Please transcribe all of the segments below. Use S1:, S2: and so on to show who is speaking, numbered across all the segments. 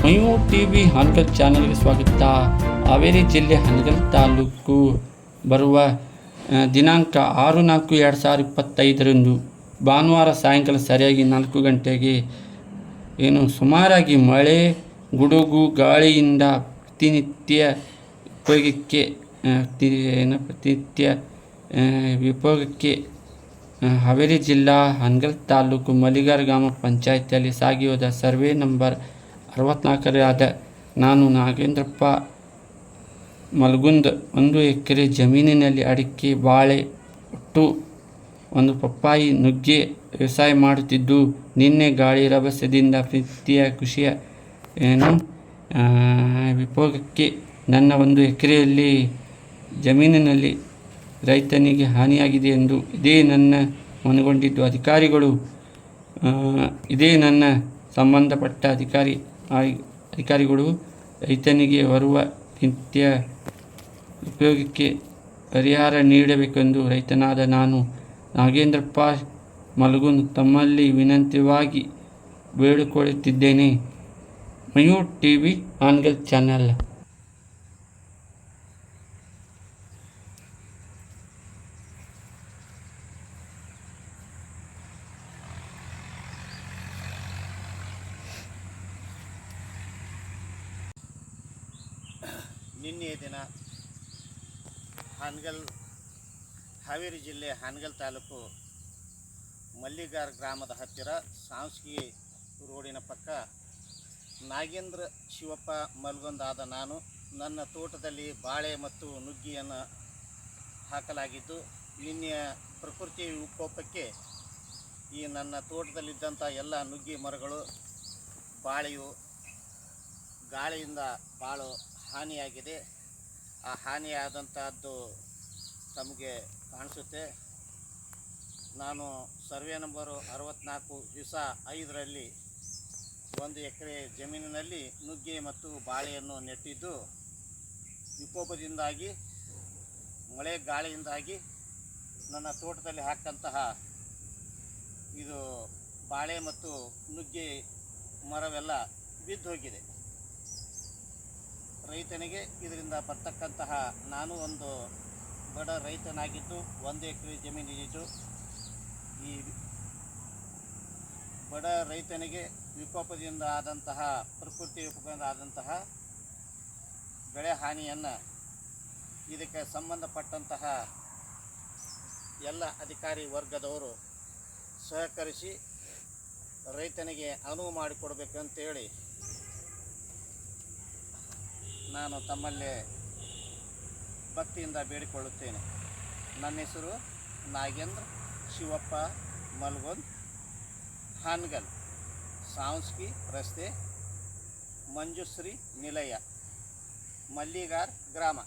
S1: Mayur TV Hangal ಚಾನೆಲ್ಗೆ ಸ್ವಾಗತ. ಹಾವೇರಿ ಜಿಲ್ಲೆ ಹಾನಗಲ್ ತಾಲೂಕು ಬರುವ ದಿನಾಂಕ 6/4/2025 ಭಾನುವಾರ ಸಾಯಂಕಾಲ ಸರಿಯಾಗಿ 4 ಗಂಟೆಗೆ ಸುಮಾರಾಗಿ ಮಳೆ, ಗುಡುಗು, ಗಾಳಿಯಿಂದ ವಿಪೋಗಕ್ಕೆ ಹಾವೇರಿ ಜಿಲ್ಲಾ ಹಾನಗಲ್ ತಾಲೂಕು ಮಲ್ಲಿಗಾರ ಗ್ರಾಮ ಪಂಚಾಯಿತಿಯಲ್ಲಿ ಸಾಗಿ ಹೋದ ಸರ್ವೆ ನಂಬರ್ 64ರಾದ ನಾನು ನಾಗೇಂದ್ರಪ್ಪ ಮಲ್ಗುಂದ್ 1 ಎಕರೆ ಜಮೀನಿನಲ್ಲಿ ಅಡಿಕೆ, ಬಾಳೆ, ಒಟ್ಟು 1 ಪಪ್ಪಾಯಿ, ನುಗ್ಗೆ ವ್ಯವಸಾಯ ಮಾಡುತ್ತಿದ್ದು, ನಿನ್ನೆ ಗಾಳಿ ರಭಸದಿಂದ ಖುಷಿಯ ವಿಪೋಗಕ್ಕೆ ನನ್ನ 1 ಎಕರೆಯಲ್ಲಿ ಜಮೀನಿನಲ್ಲಿ ರೈತನಿಗೆ ಹಾನಿಯಾಗಿದೆ ಎಂದು ನನ್ನ ಸಂಬಂಧಪಟ್ಟ ಅಧಿಕಾರಿಗಳು ರೈತನಿಗೆ ಬರುವ ನಿತ್ಯ ಉಪಯೋಗಕ್ಕೆ ಪರಿಹಾರ ನೀಡಬೇಕೆಂದು ರೈತನಾದ ನಾನು ನಾಗೇಂದ್ರಪ್ಪ ಮಲ್ಗುಂದ್ ತಮ್ಮಲ್ಲಿ ವಿನಂತಿವಾಗಿ ಬೇಡಿಕೊಳ್ಳುತ್ತಿದ್ದೇನೆ. Mayur TV Hanagal channel.
S2: ನಿನ್ನೆಯ ದಿನ ಹಾವೇರಿ ಜಿಲ್ಲೆ ಹಾನಗಲ್ ತಾಲೂಕು ಮಲ್ಲಿಗಾರ್ ಗ್ರಾಮದ ಹತ್ತಿರ ಸಾಂಸ್ಕಿ ರೋಡಿನ ಪಕ್ಕ ನಾಗೇಂದ್ರ ಶಿವಪ್ಪ ಮಲ್ಗೊಂದಾದ ನಾನು ನನ್ನ ತೋಟದಲ್ಲಿ ಬಾಳೆ ಮತ್ತು ನುಗ್ಗಿಯನ್ನು ಹಾಕಲಾಗಿದ್ದು, ನಿನ್ನೆಯ ಪ್ರಕೃತಿ ವಿಕೋಪಕ್ಕೆ ಈ ನನ್ನ ತೋಟದಲ್ಲಿದ್ದಂಥ ಎಲ್ಲ ನುಗ್ಗಿ ಮರಗಳು, ಬಾಳೆಯು ಗಾಳಿಯಿಂದ ಭಾಳ ಹಾನಿಯಾಗಿದೆ. ಆ ಹಾನಿಯಾದಂಥದ್ದು ತಮಗೆ ಕಾಣಿಸುತ್ತೆ. ನಾನು ಸರ್ವೆ ನಂಬರು 64/5ರಲ್ಲಿ 1 ಎಕರೆ ಜಮೀನಿನಲ್ಲಿ ನುಗ್ಗೆ ಮತ್ತು ಬಾಳೆಯನ್ನು ನೆಟ್ಟಿದ್ದು, ವಿಕೋಪದಿಂದಾಗಿ ಮಳೆ ಗಾಳಿಯಿಂದಾಗಿ ನನ್ನ ತೋಟದಲ್ಲಿ ಹಾಕಂತಹ ಇದು ಬಾಳೆ ಮತ್ತು ನುಗ್ಗೆ ಮರವೆಲ್ಲ ಬಿದ್ದು ಹೋಗಿದೆ. ರೈತನಿಗೆ ಇದರಿಂದ ಬರ್ತಕ್ಕಂತಹ, ನಾನು ಒಂದು ಬಡ ರೈತನಾಗಿದ್ದು 1 ಎಕರೆ ಜಮೀನಿದ್ದು, ಈ ಬಡ ರೈತನಿಗೆ ವಿಕೋಪದಿಂದ ಆದಂತಹ, ಪ್ರಕೃತಿ ವಿಕೋಪದಿಂದ ಆದಂತಹ ಬೆಳೆ ಹಾನಿಯನ್ನು ಇದಕ್ಕೆ ಸಂಬಂಧಪಟ್ಟಂತಹ ಎಲ್ಲ ಅಧಿಕಾರಿ ವರ್ಗದವರು ಸಹಕರಿಸಿ ರೈತನಿಗೆ ಅನುವು ಮಾಡಿಕೊಡ್ಬೇಕಂತೇಳಿ ನಾನು ತಮ್ಮಲ್ಲೇ ಭಕ್ತಿಯಿಂದ ಬೇಡಿಕೊಳ್ಳುತ್ತೇನೆ. ನನ್ನ ಹೆಸರು ನಾಗೇಂದ್ರ ಶಿವಪ್ಪ ಮಲ್ಗುಂದ್, ಹಾನಗಲ್, ಸಾಂಸ್ಕಿ ರಸ್ತೆ, ಮಂಜುಶ್ರೀ ನಿಲಯ, ಮಲ್ಲಿಗಾರ್ ಗ್ರಾಮ.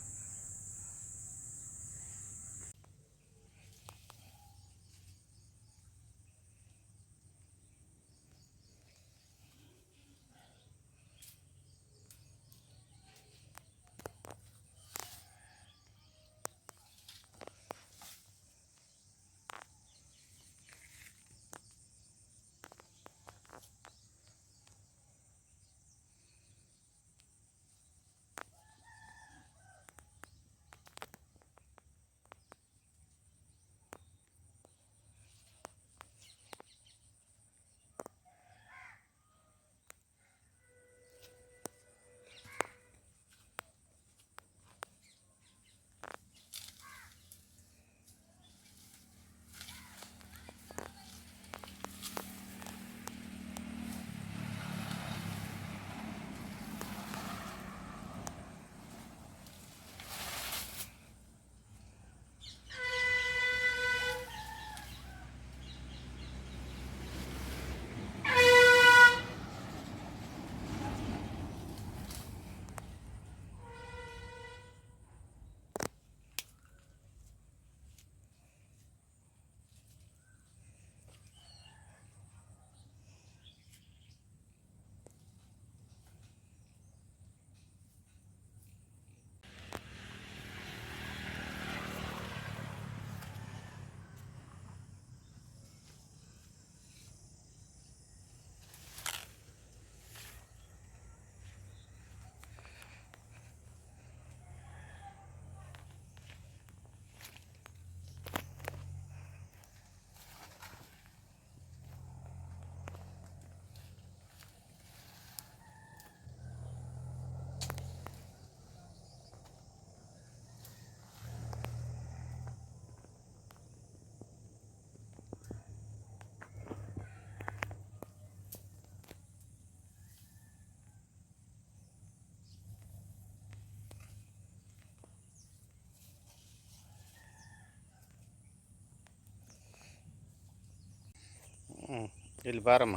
S2: ಇಲ್ಲಿ ಬಾರಮ್ಮ,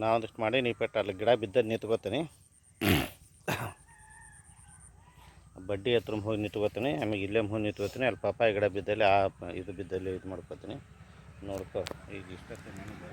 S2: ನಾವೊಂದಿಷ್ಟು ಮಾಡಿ ನೀ ಪೆಟ್ಟು ಅಲ್ಲಿ ಗಿಡ ಬಿದ್ದಲ್ಲಿ ನಿಂತ್ಕೋತೀನಿ, ಬಡ್ಡಿ ಹತ್ರ ಹೋಗಿ ನಿಂತ್ಕೋತೀನಿ, ಆಮೇಲೆ ಇಲ್ಲೇ ಹೋಗಿ ನಿಂತ್ಕೋತೀನಿ. ಅಲ್ಲಿ ಪಪ್ಪಾಯಿ ಗಿಡ ಬಿದ್ದಲ್ಲಿ ಇದು ಬಿದ್ದಲ್ಲಿ ಇದು ಮಾಡ್ಕೋತೀನಿ. ನೋಡ್ಕೊ ಈಗ ಇಷ್ಟೊತ್ತು ನನಗೆ